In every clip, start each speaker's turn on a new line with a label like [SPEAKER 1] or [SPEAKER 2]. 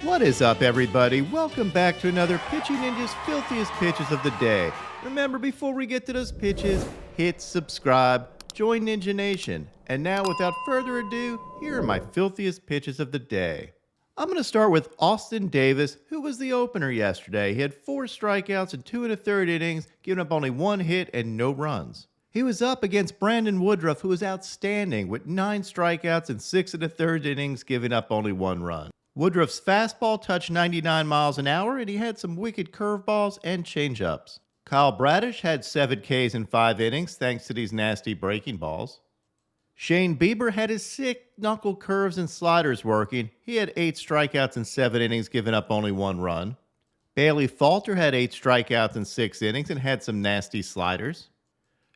[SPEAKER 1] What is up, everybody? Welcome back to another Pitching Ninja's Filthiest Pitches of the Day. Remember, before we get to those pitches, hit subscribe, join Ninja Nation. And now, without further ado, here are my Filthiest Pitches of the Day. I'm going to start with Austin Davis, who was the opener yesterday. He had 4 strikeouts in 2 1/3 innings, giving up only 1 hit and no runs. He was up against Brandon Woodruff, who was outstanding with 9 strikeouts in 6 1/3 innings, giving up only 1 run. Woodruff's fastball touched 99 miles an hour, and he had some wicked curveballs and changeups. Kyle Bradish had 7 Ks in 5 innings thanks to these nasty breaking balls. Shane Bieber had his sick knuckle curves and sliders working. He had 8 strikeouts in 7 innings, giving up only 1 run. Bailey Falter had 8 strikeouts in 6 innings and had some nasty sliders.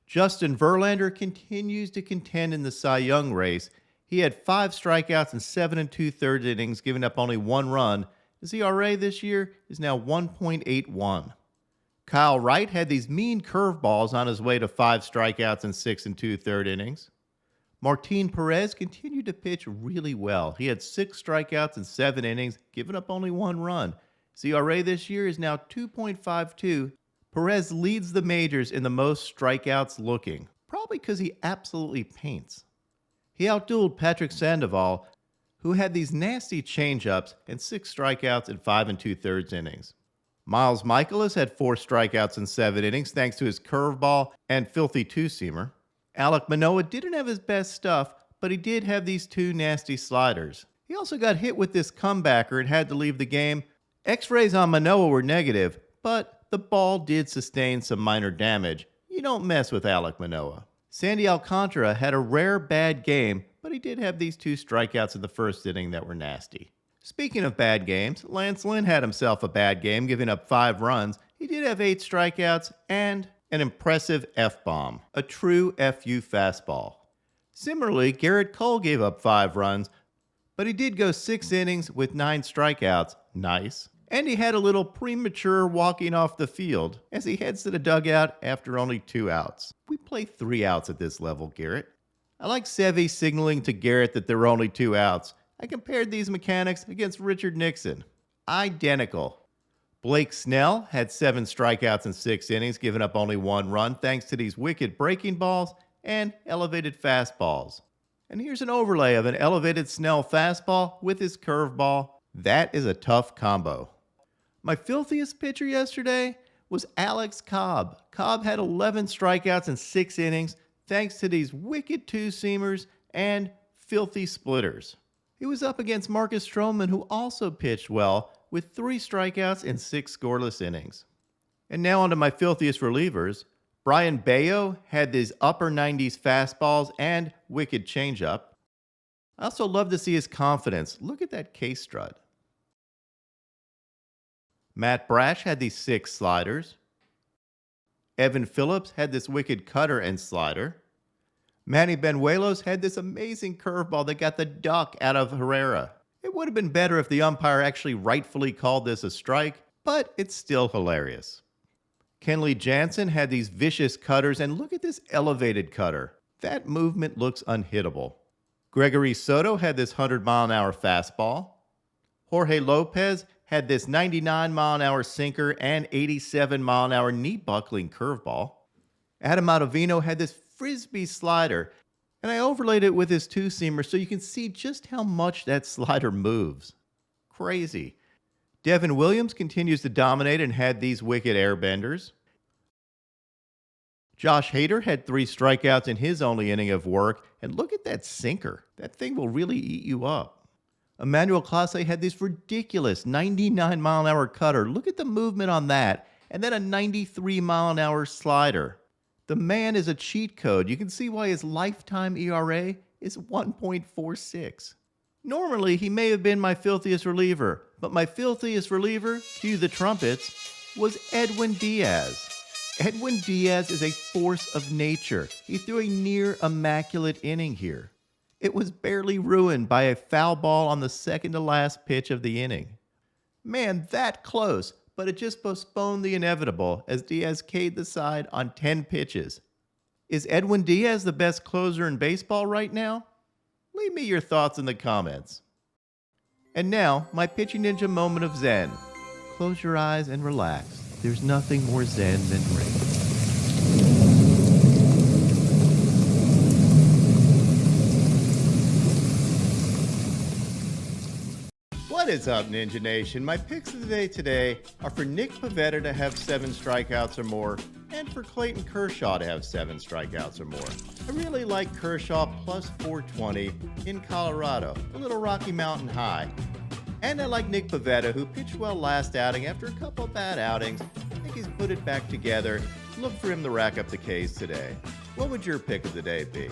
[SPEAKER 1] Justin Verlander continues to contend in the Cy Young race. He had 5 strikeouts in 7 2/3 innings, giving up only 1 run. His ERA this year is now 1.81. Kyle Wright had these mean curveballs on his way to 5 strikeouts in 6 2/3 innings. Martin Perez continued to pitch really well. He had 6 strikeouts in 7 innings, giving up only 1 run. His ERA this year is now 2.52. Perez leads the majors in the most strikeouts looking, probably because he absolutely paints. He outdueled Patrick Sandoval, who had these nasty changeups and 6 strikeouts in 5 2/3 innings. Miles Michaelis had 4 strikeouts in 7 innings thanks to his curveball and filthy two-seamer. Alek Manoah didn't have his best stuff, but he did have these 2 nasty sliders. He also got hit with this comebacker and had to leave the game. X-rays on Manoah were negative, but the ball did sustain some minor damage. You don't mess with Alek Manoah. Sandy Alcantara had a rare bad game, but he did have these 2 strikeouts in the first inning that were nasty. Speaking of bad games, Lance Lynn had himself a bad game, giving up 5 runs. He did have 8 strikeouts and an impressive F-bomb, a true FU fastball. Similarly, Garrett Cole gave up 5 runs, but he did go 6 innings with 9 strikeouts. Nice. And he had a little premature walking off the field as he heads to the dugout after only 2 outs. We play 3 outs at this level, Garrett. I like Sevy signaling to Garrett that there were only 2 outs. I compared these mechanics against Richard Nixon. Identical. Blake Snell had 7 strikeouts in 6 innings, giving up only 1 run thanks to these wicked breaking balls and elevated fastballs. And here's an overlay of an elevated Snell fastball with his curveball. That is a tough combo. My filthiest pitcher yesterday was Alex Cobb. Cobb had 11 strikeouts in 6 innings thanks to these wicked two-seamers and filthy splitters. He was up against Marcus Stroman, who also pitched well with 3 strikeouts in 6 scoreless innings. And now onto my filthiest relievers. Brian Bayo had these upper 90s fastballs and wicked changeup. I also love to see his confidence. Look at that K-strut. Matt Brash had these 6 sliders. Evan Phillips had this wicked cutter and slider. Manny Benuelos had this amazing curveball that got the duck out of Herrera. It would have been better if the umpire actually rightfully called this a strike, but it's still hilarious. Kenley Jansen had these vicious cutters, and look at this elevated cutter. That movement looks unhittable. Gregory Soto had this 100-mile-an-hour fastball. Jorge Lopez had this 99-mile-an-hour sinker and 87-mile-an-hour knee-buckling curveball. Adam Ottavino had this frisbee slider, and I overlaid it with his two-seamer so you can see just how much that slider moves. Crazy. Devin Williams continues to dominate and had these wicked airbenders. Josh Hader had 3 strikeouts in his only inning of work, and look at that sinker. That thing will really eat you up. Emmanuel Clase had this ridiculous 99-mile-an-hour cutter. Look at the movement on that. And then a 93-mile-an-hour slider. The man is a cheat code. You can see why his lifetime ERA is 1.46. Normally, he may have been my filthiest reliever, but my filthiest reliever, cue the trumpets, was Edwin Diaz. Edwin Diaz is a force of nature. He threw a near immaculate inning here. It was barely ruined by a foul ball on the second-to-last pitch of the inning. Man, that close, but it just postponed the inevitable as Diaz K'd the side on 10 pitches. Is Edwin Diaz the best closer in baseball right now? Leave me your thoughts in the comments. And now, my Pitching Ninja moment of zen. Close your eyes and relax. There's nothing more zen than rain. What is up, Ninja Nation? My picks of the day today are for Nick Pivetta to have 7 strikeouts or more, and for Clayton Kershaw to have 7 strikeouts or more. I really like Kershaw plus 420 in Colorado, a little Rocky Mountain high. And I like Nick Pivetta, who pitched well last outing after a couple of bad outings. I think he's put it back together. Look for him to rack up the Ks today. What would your pick of the day be?